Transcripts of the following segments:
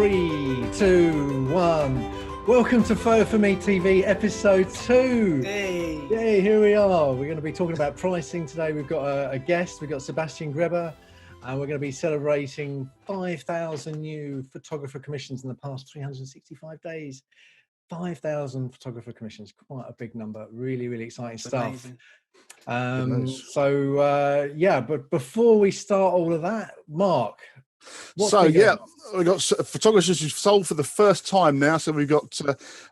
3, 2, 1. Welcome to Photo4me TV episode 2. Hey. Yay, here we are. We're going to be talking about pricing today. We've got a guest. We've got Sebastien Greber, and we're going to be celebrating 5,000 new photographer commissions in the past 365 days. 5,000 photographer commissions, quite a big number. Really, really exciting stuff. But before we start all of that, Mark. We got photographers who've sold for the first time now. So we've got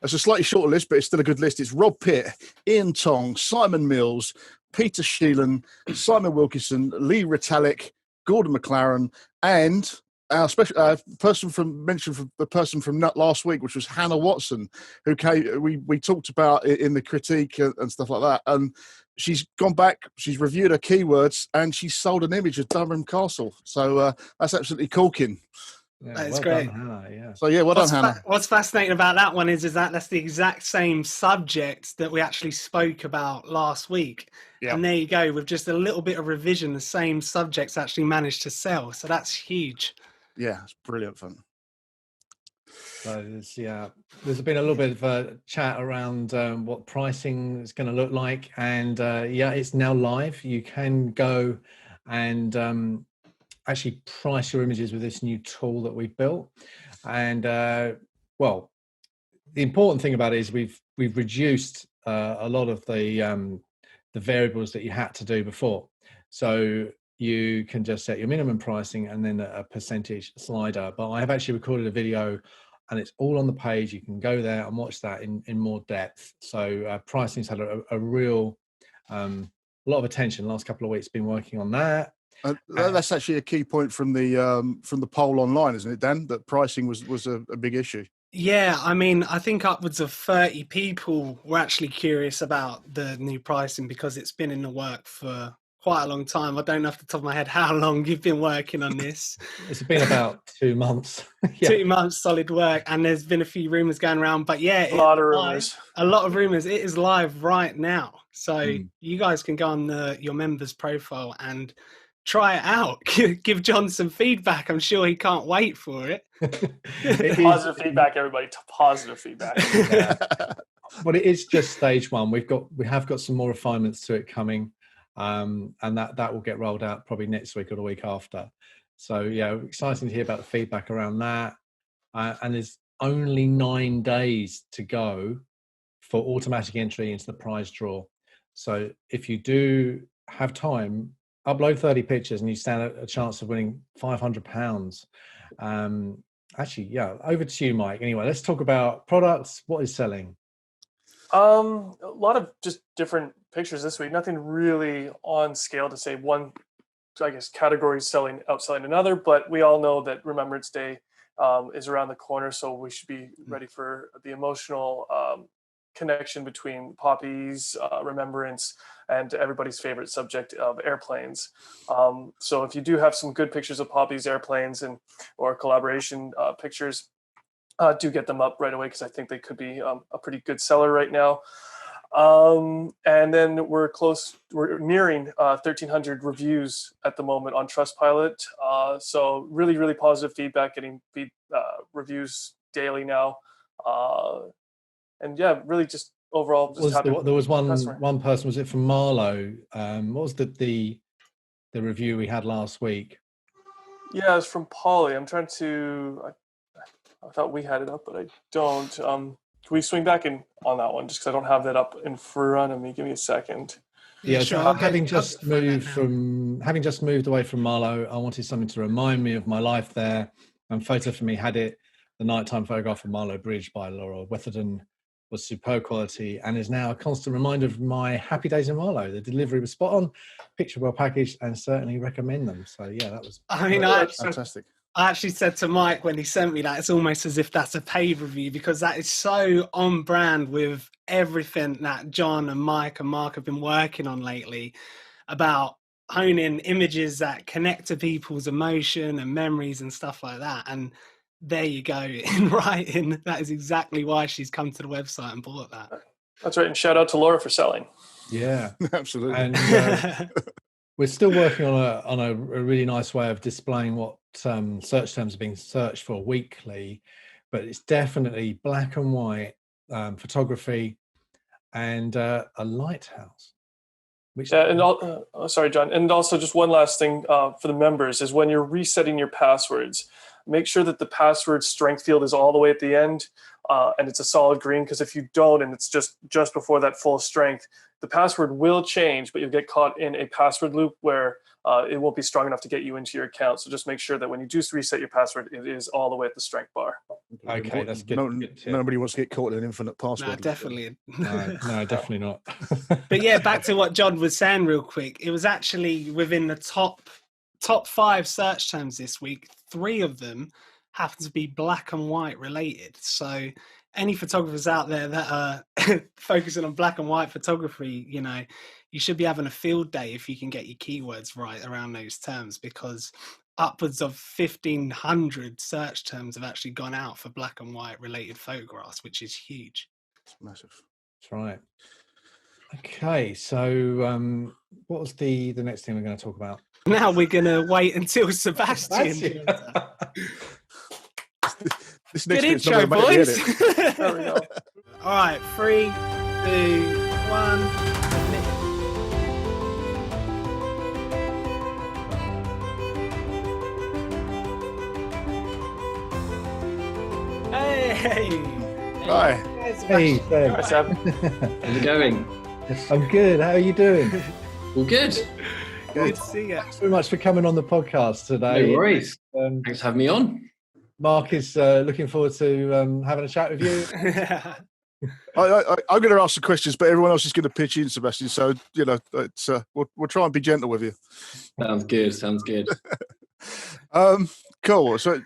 it's a slightly shorter list, but it's still a good list. It's Rob Pitt, Ian Tong, Simon Mills, Peter Sheelan, Simon Wilkinson, Lee Ritalik, Gordon McLaren, and our special the person from last week, which was Hannah Watson, who came. We talked about it in the critique and stuff like that, and she's gone back. She's reviewed her keywords, and she's sold an image of Durham Castle. So that's absolutely corking. Yeah, That's well great. done, Hannah, yeah. So well done, Hannah. What's fascinating about that one is that that's the exact same subject that we actually spoke about last week. Yeah. And there you go, with just a little bit of revision, the same subjects actually managed to sell. So that's huge. Yeah, it's brilliant fun. So there's been a little bit of a chat around what pricing is going to look like, and it's now live. You can go and actually price your images with this new tool that we've built. And the important thing about it is we've reduced a lot of the variables that you had to do before. So you can just set your minimum pricing and then a percentage slider. But I have actually recorded a video, and it's all on the page. You can go there and watch that in more depth. So pricing's had a real lot of attention the last couple of weeks. Been working on that. That's actually a key point from the poll online, isn't it, Dan? That pricing was a big issue. Yeah, I mean, I think upwards of 30 people were actually curious about the new pricing because it's been in the work for quite a long time. I don't know off the top of my head how long you've been working on this. It's been about 2 months. 2 months solid work, and there's been a few rumors going around, but a lot of rumors. A lot of rumors. It is live right now, so you guys can go on your members' profile and try it out. Give John some feedback. I'm sure he can't wait for it. Positive feedback, everybody. Positive feedback. Yeah. But it is just stage one. We have got some more refinements to it coming. And that will get rolled out probably next week or the week after. So exciting to hear about the feedback around that. And there's only 9 days to go for automatic entry into the prize draw. So if you do have time, upload 30 pictures and you stand a chance of winning £500. Over to you, Mike. Anyway, let's talk about products. What is selling? A lot of just different pictures this week. Nothing really on scale to say one, I guess, category outselling another. But we all know that Remembrance Day is around the corner, so we should be ready for the emotional connection between poppies, remembrance, and everybody's favorite subject of airplanes. So if you do have some good pictures of poppies, airplanes, or collaboration pictures, do get them up right away, because I think they could be a pretty good seller right now. And then we're nearing 1,300 reviews at the moment on Trustpilot. So really, really positive feedback, getting reviews daily now. And really just overall. There was one person, was it from Marlow? What was the review we had last week? Yeah, it's from Polly. I'm trying to, I thought we had it up, but I don't. Can we swing back in on that one, just because I don't have that up in front of me? Give me a second. Yeah, sure. So having just moved away from Marlow, I wanted something to remind me of my life there. And Photo4me had it. The nighttime photograph of Marlow Bridge by Laura Wetherden was superb quality and is now a constant reminder of my happy days in Marlow. The delivery was spot on, picture well packaged, and certainly recommend them. So that was fantastic. I actually said to Mike when he sent me that, it's almost as if that's a paid review, because that is so on brand with everything that John and Mike and Mark have been working on lately about honing images that connect to people's emotion and memories and stuff like that. And there you go, in writing. That is exactly why she's come to the website and bought that. That's right. And shout out to Laura for selling. Yeah, absolutely. And we're still working on a really nice way of displaying what search terms are being searched for weekly, but it's definitely black and white photography and a lighthouse. Yeah, and sorry, John. And also, just one last thing for the members is when you're resetting your passwords, make sure that the password strength field is all the way at the end, and it's a solid green. Because if you don't, and it's just before that full strength, the password will change, but you'll get caught in a password loop where it won't be strong enough to get you into your account. So just make sure that when you do reset your password, it is all the way at the strength bar. Okay, that's good. Nobody wants to get caught in an infinite password. No, definitely. No, definitely not. But yeah, back to what John was saying real quick. It was actually within the top 5 search terms this week. 3 of them happen to be black and white related. So any photographers out there that are focusing on black and white photography, you know, you should be having a field day if you can get your keywords right around those terms, because upwards of 1,500 search terms have actually gone out for black and white related photographs, which is huge. It's massive. That's right. Okay, so what was the next thing we're going to talk about? Now we're going to wait until Sebastien. This Good next intro, boys. There we go. All right, 3, 2, 1. Hey! Hi. Hey, Seb. Hi, Seb. How's it going? I'm good. How are you doing? All good. Good to see you. Thanks very much for coming on the podcast today. No worries. Um, Thanks for having me on. Mark is looking forward to having a chat with you. I'm going to ask the questions, but everyone else is going to pitch in, Sebastian. So you know, it's we'll try and be gentle with you. Sounds good. Sounds good. Cool. So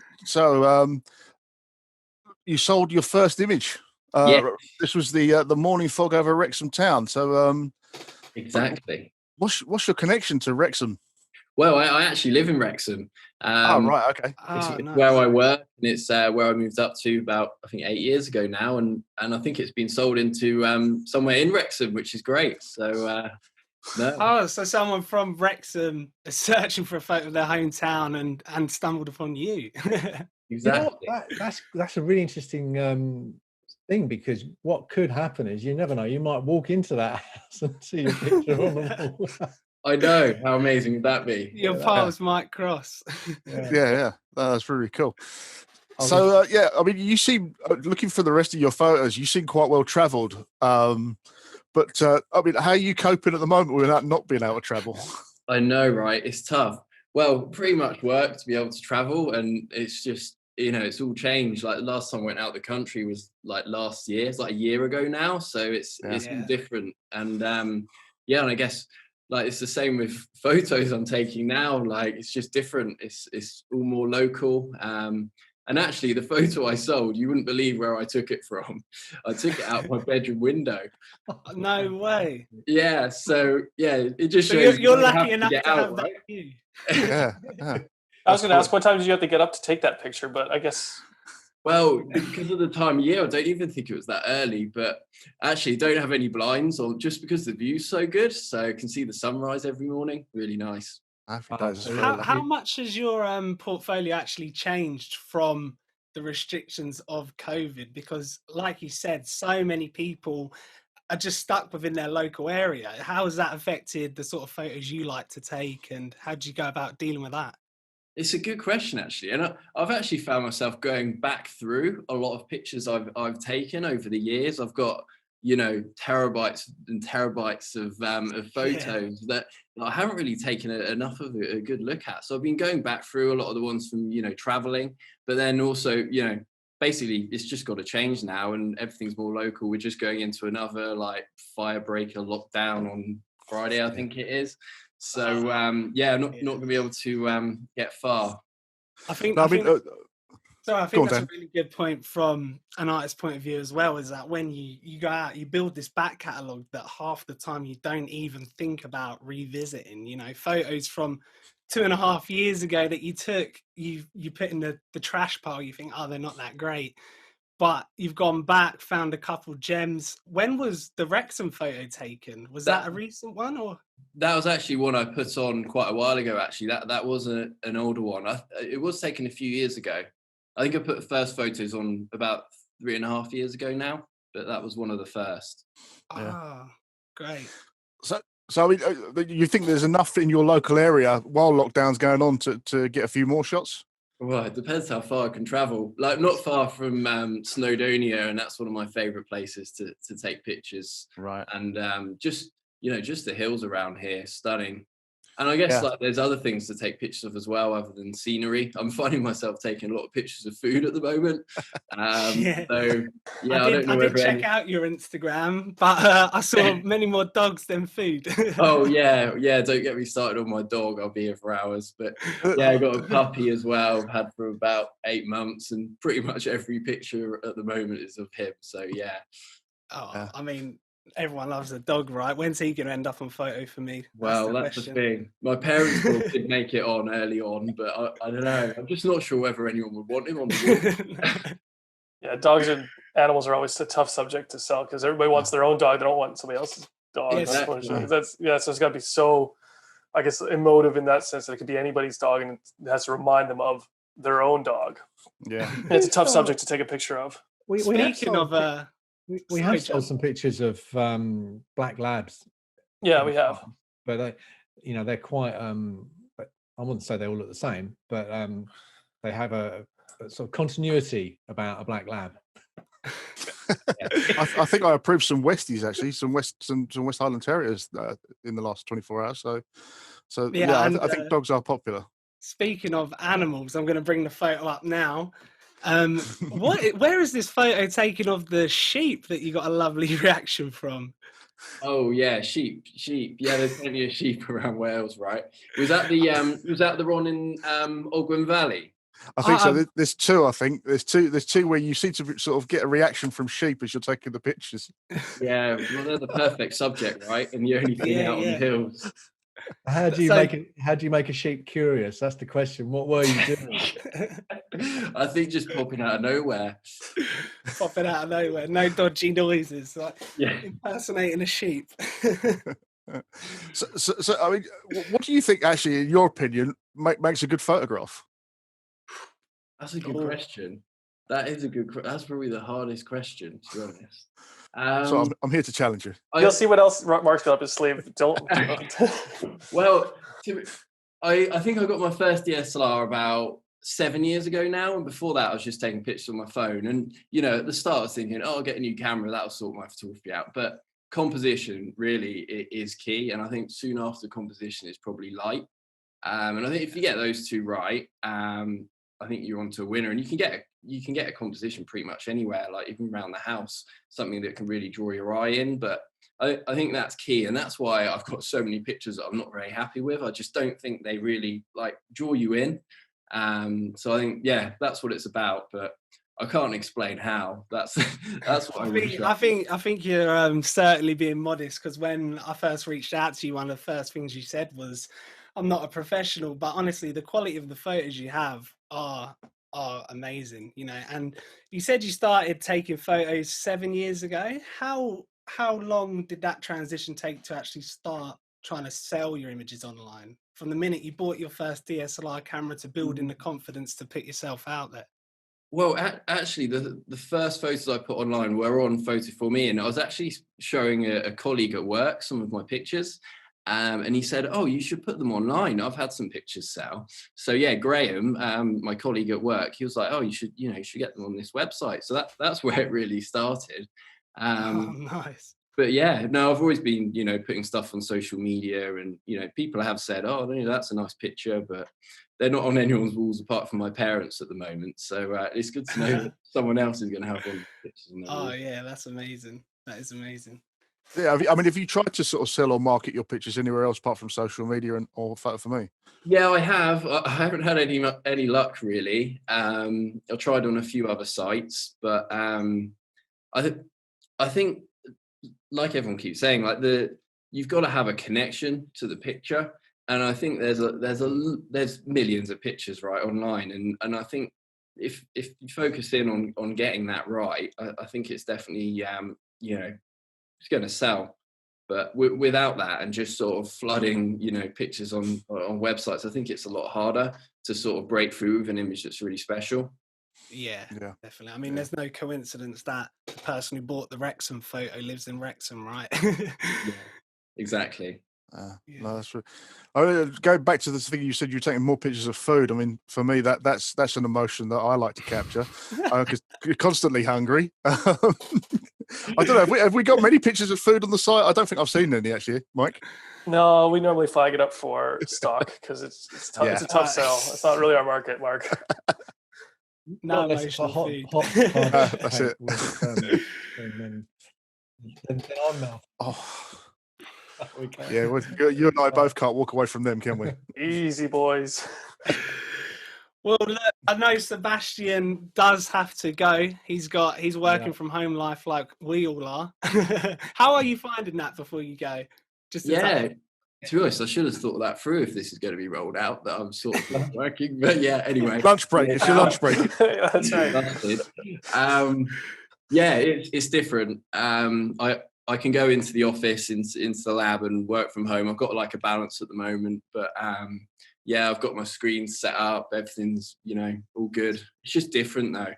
you sold your first image. Yeah. This was the morning fog over Wrexham town. So Exactly. what's your connection to Wrexham? Well, I actually live in Wrexham. Oh, right. Okay. It's Nice. where I work, and it's where I moved up to about, I think, 8 years ago now, and I think it's been sold into somewhere in Wrexham, which is great. So no. Oh, so someone from Wrexham is searching for a photo of their hometown and stumbled upon you. Exactly. You know what? That's a really interesting thing, because what could happen is, you never know, you might walk into that house and see a picture on the wall. I know. How amazing would that be? Your paths might cross. Yeah. That's really cool. So I mean, you seem, looking for the rest of your photos, you seem quite well travelled. But I mean, how are you coping at the moment without not being able to travel? I know, right? It's tough. Well, pretty much work to be able to travel, and it's just, you know, it's all changed. Like the last time I went out the country was like last year. It's like a year ago now, so it's all different. And and I guess like it's the same with photos I'm taking now. Like it's just different. It's all more local. And actually, the photo I sold, you wouldn't believe where I took it from. I took it out my bedroom window. No way. Yeah. So it just So shows you're you lucky have enough get to out, have right? that view. Yeah. I was going to ask, what time did you have to get up to take that picture? But I guess. Well, because of the time of year, I don't even think it was that early, but actually don't have any blinds on, just because the view's so good. So I can see the sunrise every morning. Really nice. How much has your portfolio actually changed from the restrictions of COVID? Because like you said, so many people are just stuck within their local area. How has that affected the sort of photos you like to take, and how do you go about dealing with that? It's a good question, actually, and I've actually found myself going back through a lot of pictures I've taken over the years. I've got, you know, terabytes and terabytes of photos that I haven't really taken enough of a good look at. So I've been going back through a lot of the ones from, you know, traveling, but then also, you know, basically it's just got to change now, and everything's more local. We're just going into another like firebreaker lockdown on Friday, I think it is. So I'm not going to be able to get far. I think that's a really good point from an artist's point of view as well, is that when you go out, you build this back catalogue that half the time you don't even think about revisiting. You know, photos from 2.5 years ago that you took, you put in the trash pile, you think, oh, they're not that great. but you've gone back, found a couple gems. When was the Wrexham photo taken? Was that a recent one, or? That was actually one I put on quite a while ago. Actually, that was an older one. It was taken a few years ago. I think I put the first photos on about 3.5 years ago now, but that was one of the first. Ah, great. So I mean, you think there's enough in your local area while lockdown's going on to get a few more shots? Well, it depends how far I can travel. Like, not far from Snowdonia, and that's one of my favourite places to take pictures. Right. And just the hills around here, stunning. And I guess like there's other things to take pictures of as well, other than scenery. I'm finding myself taking a lot of pictures of food at the moment. So yeah, I did check out your Instagram, but I saw many more dogs than food. Oh yeah. Don't get me started on my dog. I'll be here for hours. But yeah, I got a puppy as well. I've had for about 8 months, and pretty much every picture at the moment is of him. So yeah. Oh, I mean, everyone loves a dog, right? When's he going to end up on Photo4me? Well, that's the thing. My parents did make it on early on, but I don't know. I'm just not sure whether anyone would want him on the wall. Yeah, dogs and animals are always a tough subject to sell because everybody wants their own dog. They don't want somebody else's dog. Yes. So it's got to be so, I guess, emotive in that sense that it could be anybody's dog, and it has to remind them of their own dog. Yeah, it's a tough subject to take a picture of. Speaking of we have sold some pictures of black labs. Yeah, we have. But they're quite. I wouldn't say they all look the same, but they have a sort of continuity about a black lab. I think I approved some Westies actually, some West Highland Terriers in the last 24 hours. So yeah, I think dogs are popular. Speaking of animals, I'm going to bring the photo up now. Where is this photo taken of the sheep that you got a lovely reaction from? Oh yeah, sheep. Yeah, there's plenty of sheep around Wales, right? Was that the one in Ogwen Valley? I think so. There's two. I think there's two where you seem to sort of get a reaction from sheep as you're taking the pictures. Yeah, well, they're the perfect subject, right? And the only thing out on the hills. How do you make a sheep curious? That's the question. What were you doing? I think just popping out of nowhere. Popping out of nowhere, no dodgy noises, like impersonating a sheep. So I mean, what do you think actually, in your opinion, makes a good photograph? That's a good question. That is a good. That's probably the hardest question, to be honest. So I'm here to challenge you. You'll see what else Mark's got up his sleeve. Don't. Well, I think I got my first DSLR about 7 years ago now, and before that I was just taking pictures on my phone. And at the start I was thinking, I'll get a new camera, that'll sort my photography out. But composition really is key, and I think soon after composition is probably light. And I think if you get those two right, I think you're onto a winner. And you can get a composition pretty much anywhere, like even around the house, something that can really draw your eye in. But I think that's key, and that's why I've got so many pictures that I'm not very happy with. I just don't think they really draw you in. So I think that's what it's about, but I can't explain how. That's what I think you're certainly being modest, because when I first reached out to you, one of the first things you said was, I'm not a professional, but honestly the quality of the photos you have are amazing, and you said you started taking photos 7 years ago. How long did that transition take to actually start trying to sell your images online, from the minute you bought your first DSLR camera to building the confidence to put yourself out there? Well, actually, the first photos I put online were on Photo4me, and I was actually showing a colleague at work some of my pictures. And he said, "Oh, you should put them online. I've had some pictures sell." So yeah, Graham, my colleague at work, he was like, "Oh, you should get them on this website." So that's where it really started. Nice. But yeah, no, I've always been, putting stuff on social media, and people have said, "Oh, that's a nice picture," but they're not on anyone's walls apart from my parents at the moment. So it's good to know that someone else is going to have one of the pictures on their wall. Yeah, that's amazing. That is amazing. Yeah, I mean, have you tried to sort of sell or market your pictures anywhere else apart from social media or Photo4me? Yeah, I have. I haven't had any luck really. I've tried on a few other sites, but I think, like everyone keeps saying, you've got to have a connection to the picture, and I think there's millions of pictures right online, and I think if you focus in on getting that right, I think it's definitely you know, it's going to sell. But without that, and just sort of flooding, you know, pictures on websites, I think it's a lot harder to sort of break through with an image that's really special. Yeah, definitely. I mean, there's no coincidence that the person who bought the Wrexham photo lives in Wrexham, right? Yeah, exactly. No, that's true. Go back to this thing you said, you're taking more pictures of food. I mean, for me, that's an emotion that I like to capture, because you're constantly hungry. I don't know. Have we got many pictures of food on the site? I don't think I've seen any actually, Mike. No, we normally flag it up for stock because it's a tough sell. It's not really our market, Mark. No unless it's a emotional hot food. That's it. And then I'm mouth. Oh, We can't. yeah. Well, you and I both can't walk away from them, can we? Easy, boys. Well, look, I know Sebastien does have to go. He's working from home life like we all are. How are you finding that before you go? To be honest, I should have thought that through if this is going to be rolled out, that I'm sort of working. But yeah, anyway. Lunch break. It's your lunch break. Yeah, that's right. It's different. I can go into the office, into the lab, and work from home. I've got like a balance at the moment, but I've got my screen set up. Everything's, you know, all good. It's just different though.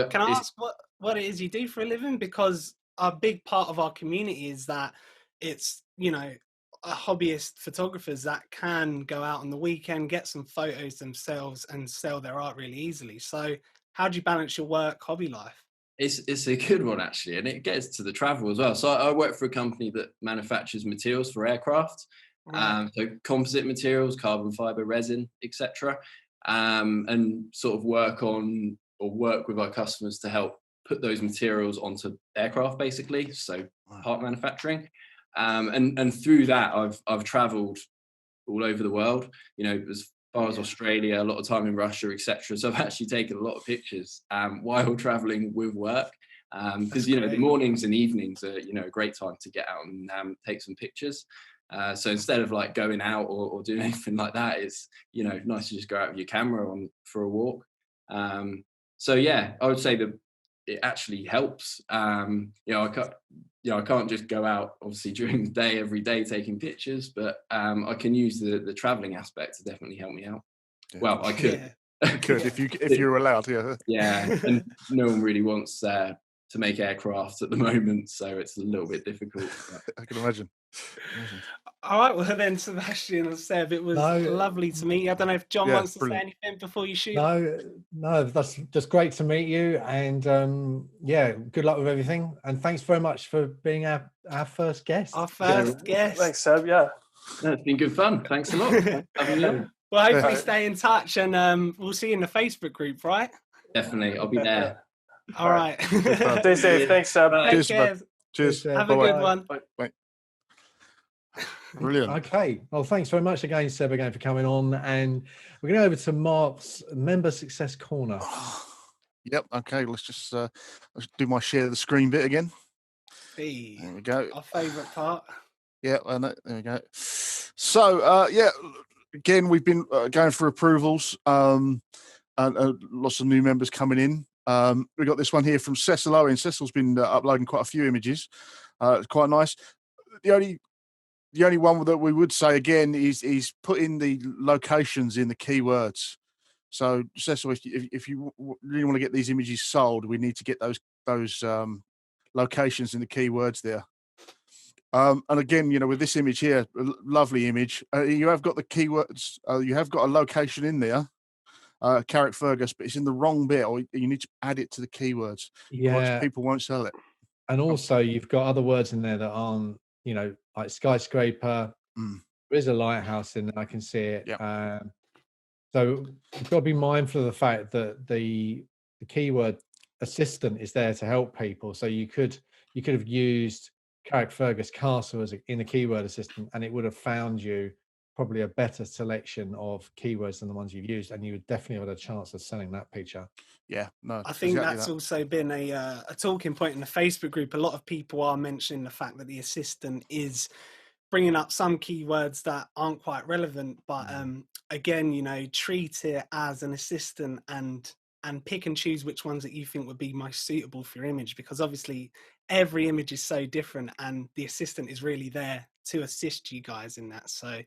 Can I ask what it is you do for a living? Because a big part of our community is that it's, you know, hobbyist photographers that can go out on the weekend, get some photos themselves and sell their art really easily. So how do you balance your work, hobby life? It's a good one actually, and it gets to the travel as well. So I work for a company that manufactures materials for aircraft, so composite materials, carbon fiber, resin, etc., and sort of work with our customers to help put those materials onto aircraft, basically. So part manufacturing, and through that, I've travelled all over the world. You know, as far as Australia, a lot of time in Russia, etc. So I've actually taken a lot of pictures while traveling with work, because you know, the mornings and evenings are, you know, a great time to get out and take some pictures. So instead of like going out or doing anything like that, it's, you know, nice to just go out with your camera for a walk. So yeah, I would say that it actually helps. I can't just go out obviously during the day every day taking pictures, but I can use the traveling aspect to definitely help me out. Yeah. Well, I could. You could if you're allowed. Yeah, and no one really wants to make aircraft at the moment, so it's a little bit difficult. I can imagine. All right, well then, Sebastien and Seb, it was lovely to meet you. I don't know if John wants to say anything before you shoot. No, that's just great to meet you, and good luck with everything. And thanks very much for being our first guest. Our first guest. Thanks, Seb. Yeah, it's been good fun. Thanks a lot. Well, hopefully stay in touch, and we'll see you in the Facebook group, right? Definitely, I'll be there. All right. Stay safe. Thanks, Seb. Cheers. Have a good one. Bye. Brilliant. Okay. Well, thanks very much again, Seb, for coming on. And we're going over to Mark's Member Success Corner. Yep. Okay. Let's just let's do my share the screen bit again. Hey, there we go. Our favourite part. Yeah. There we go. So, again, we've been going for approvals, and lots of new members coming in. We got this one here from Cecil Owen. Cecil's been uploading quite a few images. It's quite nice. The only one that we would say again is putting the locations in the keywords. So, Cecil, if you really want to get these images sold, we need to get those locations in the keywords there. And again, you know, with this image here, lovely image. You have got the keywords. You have got a location in there, Carrickfergus, but it's in the wrong bit, or you need to add it to the keywords. Yeah, people won't sell it. And also, you've got other words in there that aren't, you know, like skyscraper. There is a lighthouse in there. I can see it. Yep. So you've got to be mindful of the fact that the keyword assistant is there to help people. So you could have used Carrickfergus Castle in the keyword assistant, and it would have found you probably a better selection of keywords than the ones you've used, and you would definitely have a chance of selling that picture. Yeah, no, I think that's also been a talking point in the Facebook group. A lot of people are mentioning the fact that the assistant is bringing up some keywords that aren't quite relevant, but again, you know, treat it as an assistant and pick and choose which ones that you think would be most suitable for your image, because obviously every image is so different and the assistant is really there to assist you guys in that. So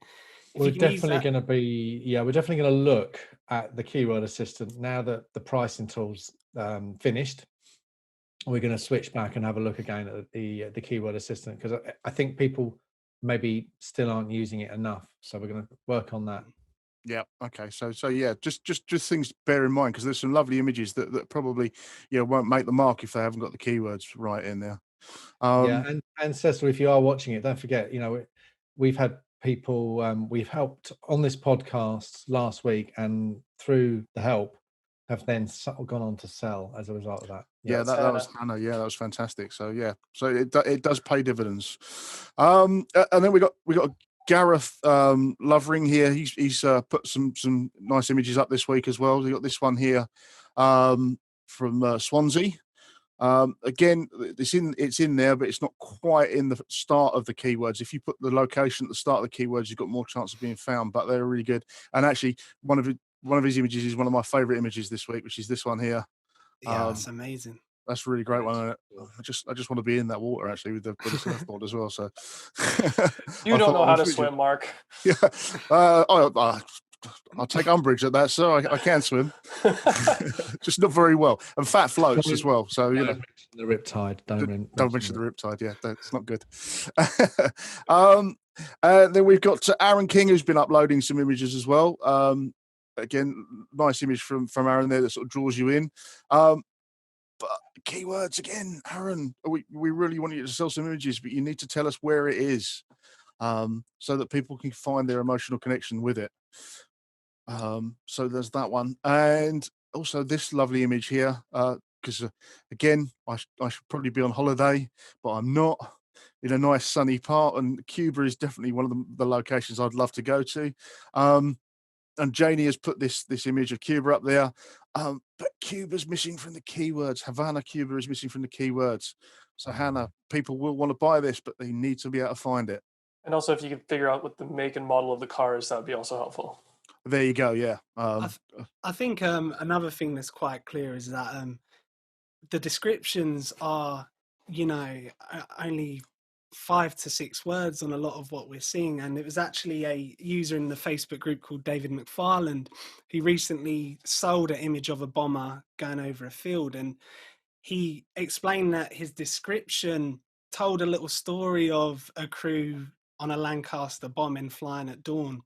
we're definitely going to be, we're definitely going to look at the keyword assistant now that the pricing tool's finished. We're going to switch back and have a look again at the keyword assistant, because I think people maybe still aren't using it enough. So we're going to work on that. Yeah. Okay. So yeah, just things to bear in mind, because there's some lovely images that probably won't make the mark if they haven't got the keywords right in there. And Cecil, if you are watching it, don't forget, we've had people we've helped on this podcast last week, and through the help have then gone on to sell as a result of that. Yeah, that was Hannah. Yeah, that was fantastic. So yeah, so it does pay dividends. And then we got Gareth Lovering here. He's put some nice images up this week as well. We got this one here from Swansea. Again, it's in there, but it's not quite in the start of the keywords. If you put the location at the start of the keywords, you've got more chance of being found. But they're really good. And actually, one of his images is one of my favourite images this week, which is this one here. Yeah, that's amazing. That's a really great one. I just want to be in that water actually with the surfboard as well. So you don't know how to swim, Mark. Yeah, I'll take umbrage at that, sir. I can swim, just not very well. And fat floats as well. So don't mention the riptide. Don't mention the riptide. Yeah, that's not good. Then we've got Aaron King, who's been uploading some images as well. Again, nice image from Aaron there that sort of draws you in. But keywords again, Aaron, we really want you to sell some images, but you need to tell us where it is, so that people can find their emotional connection with it. So there's that one, and also this lovely image here, because again, I should probably be on holiday, but I'm not, in a nice sunny part, and Cuba is definitely one of the locations I'd love to go to. And Janie has put this image of Cuba up there, but Cuba's missing from the keywords. Havana, Cuba is missing from the keywords. So Hannah, people will want to buy this, but they need to be able to find it. And also, if you could figure out what the make and model of the car is, that would be also helpful. There you go. Yeah. I think another thing that's quite clear is that the descriptions are, only 5 to 6 words on a lot of what we're seeing. And it was actually a user in the Facebook group called David McFarland who recently sold an image of a bomber going over a field, and he explained that his description told a little story of a crew on a Lancaster bombing flying at dawn,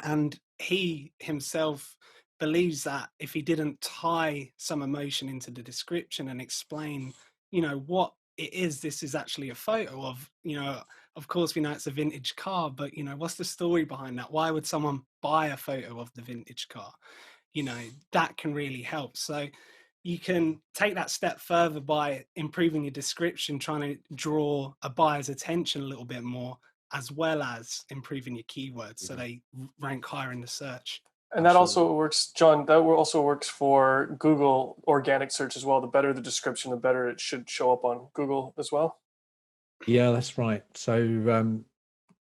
and he himself believes that if he didn't tie some emotion into the description and explain what it is, this is actually a photo of, of course we know it's a vintage car, but what's the story behind that? Why would someone buy a photo of the vintage car? That can really help. So you can take that step further by improving your description, trying to draw a buyer's attention a little bit more, as well as improving your keywords so they rank higher in the search. And that also works, John, that also works for Google organic search as well. The better the description, the better it should show up on Google as well. Yeah, that's right. So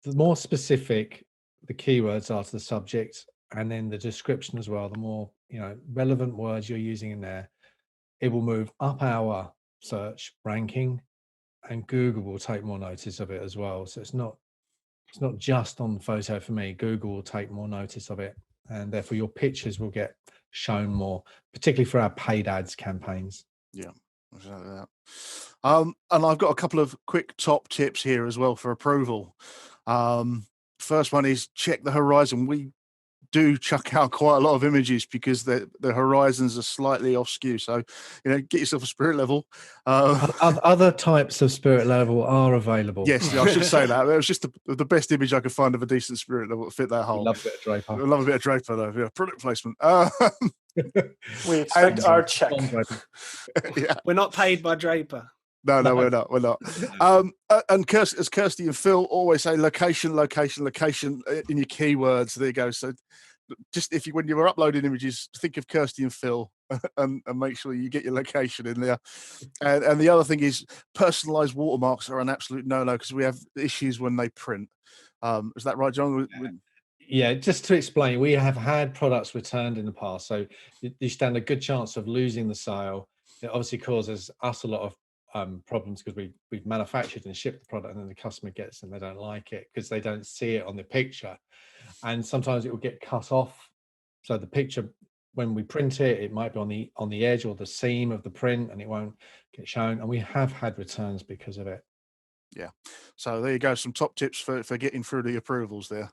the more specific the keywords are to the subject, and then the description as well, the more relevant words you're using in there, it will move up our search ranking, and Google will take more notice of it as well. So it's not just on Photo4me. Google will take more notice of it, and therefore your pictures will get shown more, particularly for our paid ads campaigns. Yeah, exactly that. And I've got a couple of quick top tips here as well for approval. First one is check the horizon. We do chuck out quite a lot of images because the horizons are slightly off skew. So, get yourself a spirit level. Other types of spirit level are available. Yes, I should say that. That was just the best image I could find of a decent spirit level that fit that hole. Love a bit of Draper. I love a bit of Draper though. Yeah, product placement. We expect our check. Yeah. We're not paid by Draper. No, we're not. And Kirsty and Phil always say location in your keywords. There you go. So just when you were uploading images, think of Kirsty and Phil and make sure you get your location in there. And the other thing is personalized watermarks are an absolute no-no because we have issues when they print. Is that right, John? Yeah, just to explain, we have had products returned in the past, so you stand a good chance of losing the sale. It obviously causes us a lot of problems because we've manufactured and shipped the product, and then the customer gets and they don't like it because they don't see it on the picture, and sometimes it will get cut off. So the picture, when we print it, it might be on the edge or the seam of the print, and it won't get shown. And we have had returns because of it. Yeah. So there you go. Some top tips for getting through the approvals there.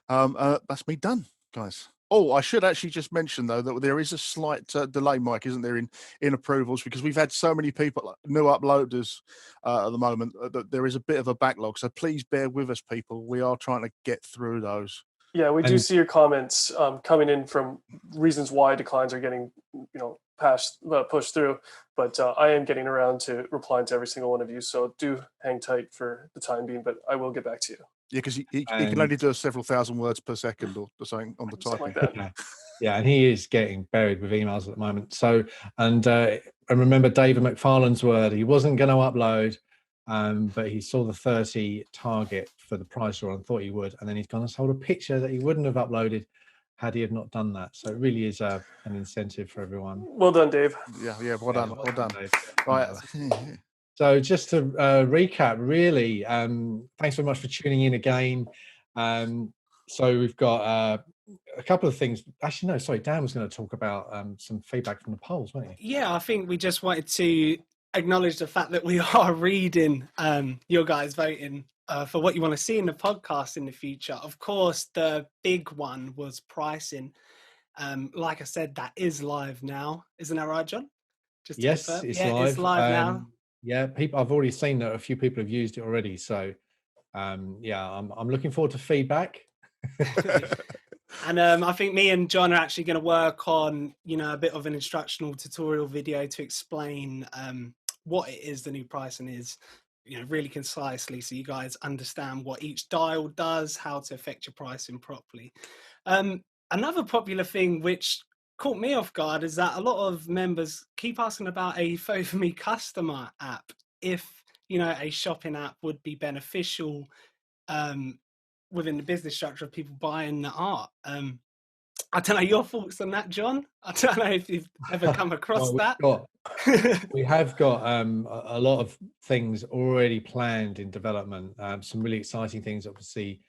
That's me done, guys. Oh, I should actually just mention though that there is a slight delay, Mike, isn't there, in approvals because we've had so many people, new uploaders at the moment, that there is a bit of a backlog. So please bear with us, people. We are trying to get through those. Yeah, we do see your comments coming in from reasons why declines are getting, pushed through. But I am getting around to replying to every single one of you. So do hang tight for the time being, but I will get back to you. Yeah, because he can only do several thousand words per second or something on the typing. Like that. Yeah, and he is getting buried with emails at the moment. So, and remember David McFarlane's word, he wasn't going to upload, but he saw the 30 target for the price draw and thought he would, and then he's gone and sold a picture that he wouldn't have uploaded had he have not done that. So it really is an incentive for everyone. Well done, Dave. Yeah, well done. Dave. Right. So just to recap, really, thanks very much for tuning in again. So we've got a couple of things. Actually, no, sorry, Dan was going to talk about some feedback from the polls, weren't you? Yeah, I think we just wanted to acknowledge the fact that we are reading your guys voting for what you want to see in the podcast in the future. Of course, the big one was pricing. Like I said, that is live now. Isn't that right, John? Just yes, it's live. It's live now. Yeah, people. I've already seen that a few people have used it already. So, yeah, I'm looking forward to feedback. And I think me and John are actually going to work on, a bit of an instructional tutorial video to explain what it is the new pricing is, really concisely, so you guys understand what each dial does, how to affect your pricing properly. Another popular thing which caught me off guard is that a lot of members keep asking about a Photo4me customer app. If a shopping app would be beneficial within the business structure of people buying the art. I don't know your thoughts on that, John. I don't know if you've ever come across that. We have got a lot of things already planned in development. Some really exciting things, obviously.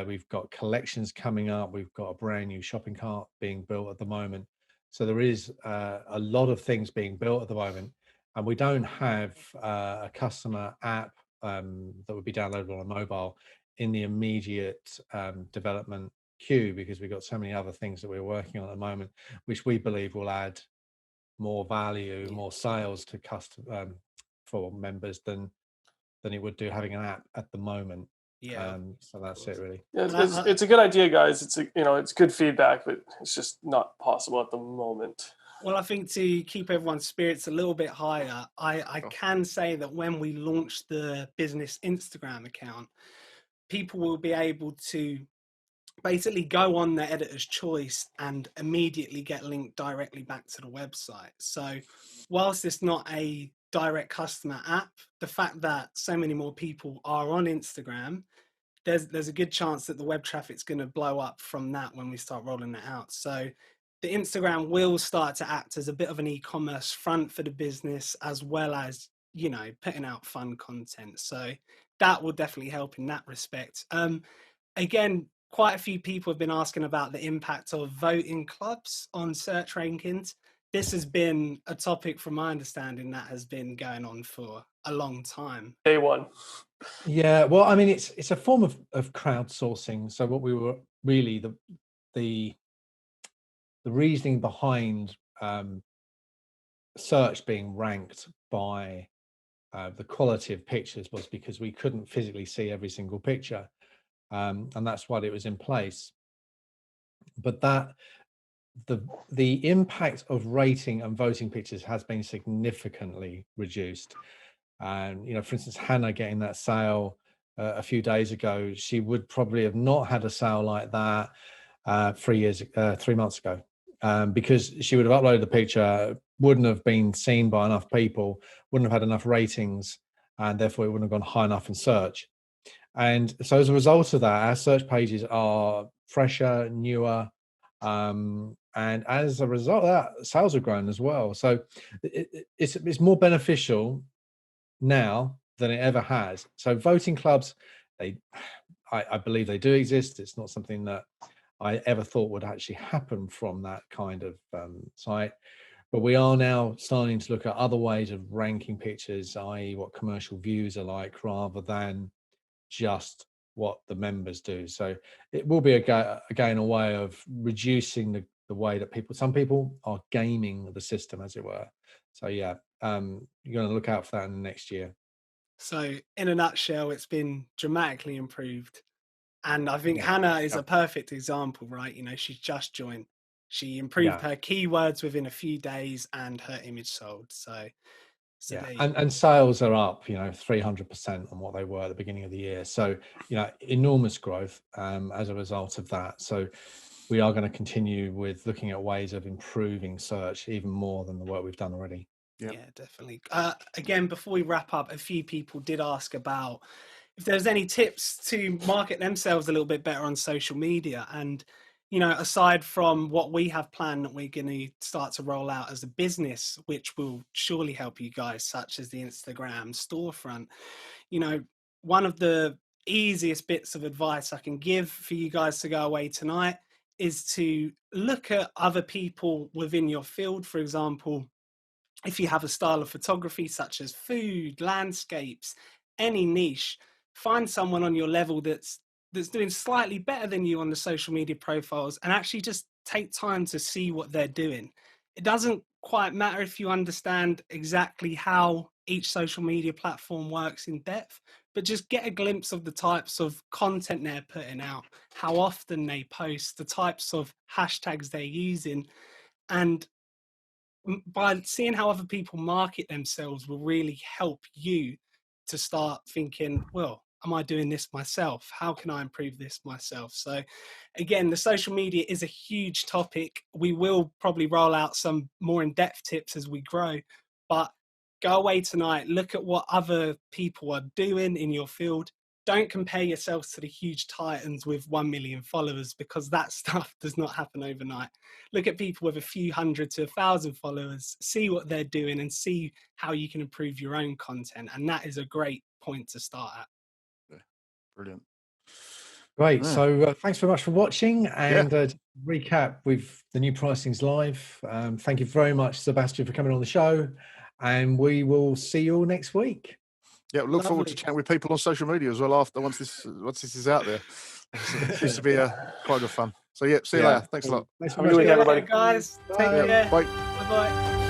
We've got collections coming up. We've got a brand new shopping cart being built at the moment. So there is a lot of things being built at the moment. And we don't have a customer app that would be downloadable on mobile in the immediate development queue, because we've got so many other things that we're working on at the moment, which we believe will add more value, more sales to for members than it would do having an app at the moment. So that's it, really. Yeah, it's a good idea, guys. It's good feedback, but it's just not possible at the moment. Well, I think to keep everyone's spirits a little bit higher, I can say that when we launch the business Instagram account, people will be able to basically go on their editor's choice and immediately get linked directly back to the website. So whilst it's not a direct customer app, the fact that so many more people are on Instagram, there's a good chance that the web traffic's going to blow up from that when we start rolling it out. So the Instagram will start to act as a bit of an e-commerce front for the business, as well as, putting out fun content. So that will definitely help in that respect. Again, quite a few people have been asking about the impact of voting clubs on search rankings. This has been a topic, from my understanding, that has been going on for a long time. Day one. Yeah, well, I mean, it's a form of crowdsourcing. So what we were really the reasoning behind search being ranked by the quality of pictures was because we couldn't physically see every single picture, and that's why it was in place. But the impact of rating and voting pictures has been significantly reduced. And for instance, Hannah getting that sale a few days ago, she would probably have not had a sale like that 3 months ago. because she would have uploaded the picture, wouldn't have been seen by enough people, wouldn't have had enough ratings, and therefore it wouldn't have gone high enough in search. And so as a result of that, our search pages are fresher, newer, and as a result of that, sales have grown as well. So it's more beneficial now than it ever has. So voting clubs, I believe they do exist. It's not something that I ever thought would actually happen from that kind of site. But we are now starting to look at other ways of ranking pictures, i.e. what commercial views are like, rather than just what the members do. So it will be again a way of reducing the way that some people are gaming the system, as it were. So yeah, you're going to look out for that in the next year. So in a nutshell, it's been dramatically improved. And I think Hannah is a perfect example, right? You know, she's just joined. She improved her keywords within a few days and her image sold. So and sales are up, 300% on what they were at the beginning of the year. So, enormous growth as a result of that. So we are going to continue with looking at ways of improving search even more than the work we've done already. Yeah, definitely. Again, before we wrap up, a few people did ask about if there's any tips to market themselves a little bit better on social media. And, aside from what we have planned that we're going to start to roll out as a business, which will surely help you guys, such as the Instagram storefront, one of the easiest bits of advice I can give for you guys to go away tonight is to look at other people within your field. For example, if you have a style of photography such as food, landscapes, any niche, find someone on your level that's doing slightly better than you on the social media profiles, and actually just take time to see what they're doing. It doesn't quite matter if you understand exactly how each social media platform works in depth, but just get a glimpse of the types of content they're putting out, how often they post, the types of hashtags they're using, and by seeing how other people market themselves will really help you to start thinking, well, am I doing this myself? How can I improve this myself? So again, the social media is a huge topic. We will probably roll out some more in-depth tips as we grow, but go away tonight, look at what other people are doing in your field. Don't compare yourselves to the huge titans with 1 million followers, because that stuff does not happen overnight. Look at people with a few hundred to 1,000 followers, see what they're doing and see how you can improve your own content. And that is a great point to start at. Yeah, brilliant. Great. So thanks very much for watching, and recap with the new pricings live. Thank you very much, Sebastien, for coming on the show, and we will see you all next week. Yeah, look forward to chatting with people on social media as well after once this is out there. It used to be quite good fun. So see you later. Thanks a lot. Thanks Have a good week, everybody. Guys, take care. Bye. Bye-bye.